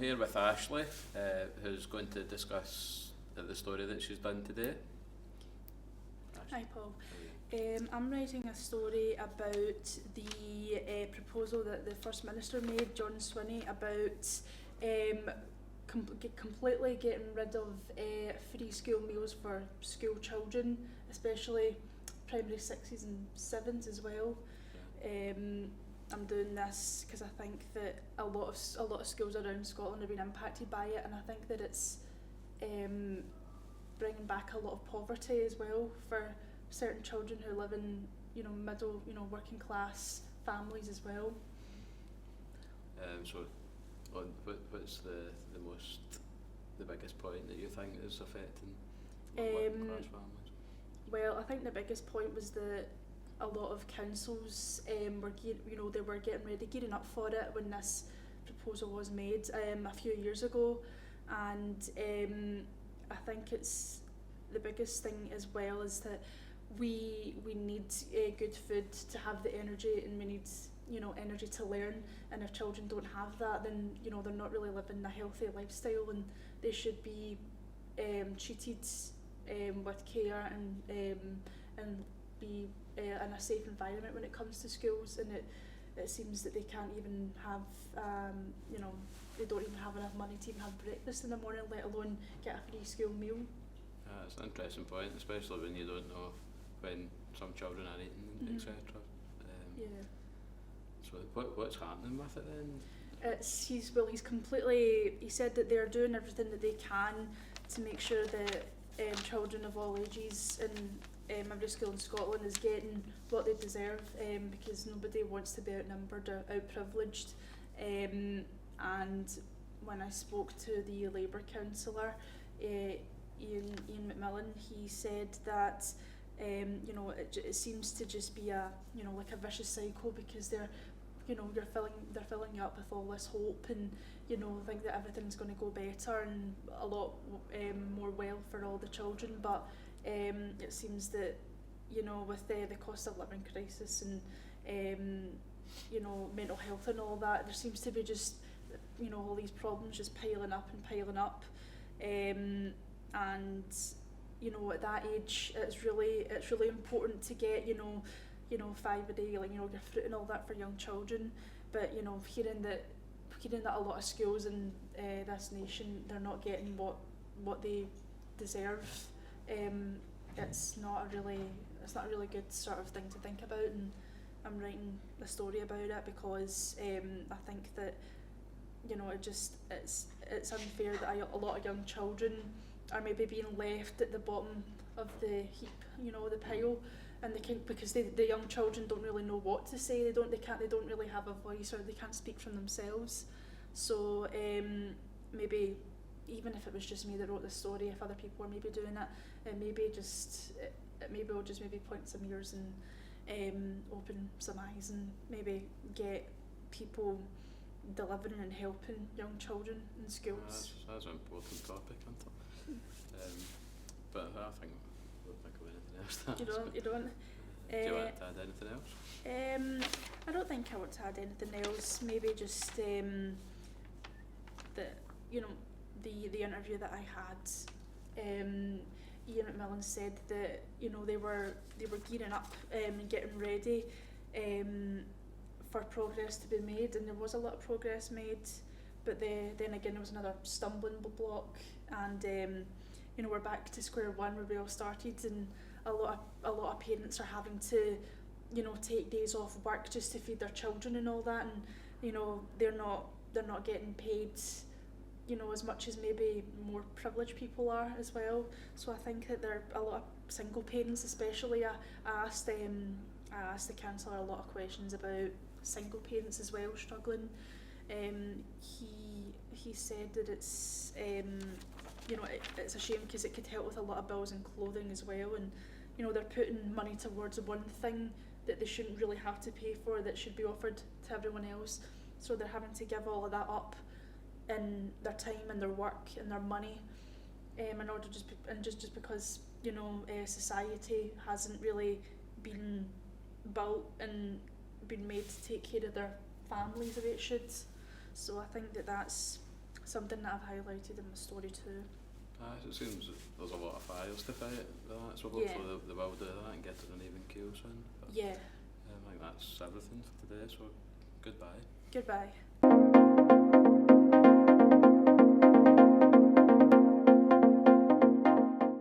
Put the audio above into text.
here with Ashley, who's going to discuss the story that she's done today. Hi Paul. I'm writing a story about the proposal that the First Minister made, John Swinney, about completely getting rid of free school meals for school children, especially primary 6s and 7s as well. I'm doing this because I think that a lot of schools around Scotland have been impacted by it, and I think that it's bringing back a lot of poverty as well for certain children who live in middle working class families as well. So what's the biggest point that you think is affecting working class families? Well, I think the biggest point was that a lot of councils were gearing up for it when this proposal was made a few years ago, and I think it's the biggest thing as well is that we need good food to have the energy, and we need energy to learn, and if children don't have that, then they're not really living a healthy lifestyle, and they should be treated with care and be in a safe environment when it comes to schools. And it seems that they can't even have they don't even have enough money to even have breakfast in the morning, let alone get a free school meal. It's an interesting point, especially when you don't know when some children are eating, etc. Yeah. So what's happening with it then? He said that they're doing everything that they can to make sure that children of all ages in every school in Scotland is getting what they deserve, because nobody wants to be outnumbered or outprivileged. And when I spoke to the Labour councillor, Ian McMillan, he said that it seems to just be a like a vicious cycle, because they're filling you up with all this hope, and think that everything's going to go better and a lot more well for all the children, but it seems that with the cost of living crisis and mental health and all that, there seems to be just all these problems just piling up, and at that age it's really important to get 5 a day, your fruit and all that for young children. But hearing that a lot of schools in this nation, they're not getting what they deserve, it's not a really good sort of thing to think about. And I'm writing a story about it because I think that it's unfair that a lot of young children are maybe being left at the bottom of the heap, the pile, and because the young children don't really know what to say. They don't really have a voice, or they can't speak for themselves. So maybe even if it was just me that wrote the story, if other people were maybe doing it, it will just point some ears and open some eyes, and maybe get people delivering and helping young children in schools. That's an important topic, isn't it? But I don't think of anything else. You don't? Do you want to add anything else? I don't think I want to add anything else. Maybe just the interview that I had. Ian McMillan said that they were gearing up and getting ready for progress to be made, and there was a lot of progress made, but then again there was another stumbling block, and we're back to square one where we all started, and a lot of parents are having to take days off work just to feed their children and all that, and they're not getting paid as much as maybe more privileged people are as well. So I think that there are a lot of single parents, especially. I asked the councillor a lot of questions about single parents as well struggling. He said that it's it's a shame because it could help with a lot of bills and clothing as well, and they're putting money towards one thing that they shouldn't really have to pay for, that should be offered to everyone else. So they're having to give all of that up in their time and their work and their money, in order just because society hasn't really been built and been made to take care of their families the way it should. So I think that's something that I've highlighted in my story too. It seems that there's a lot of fires to fight with that, so Yeah. hopefully they will do that and get to an even keel soon. But Yeah. I think that's everything for today, so goodbye. Goodbye.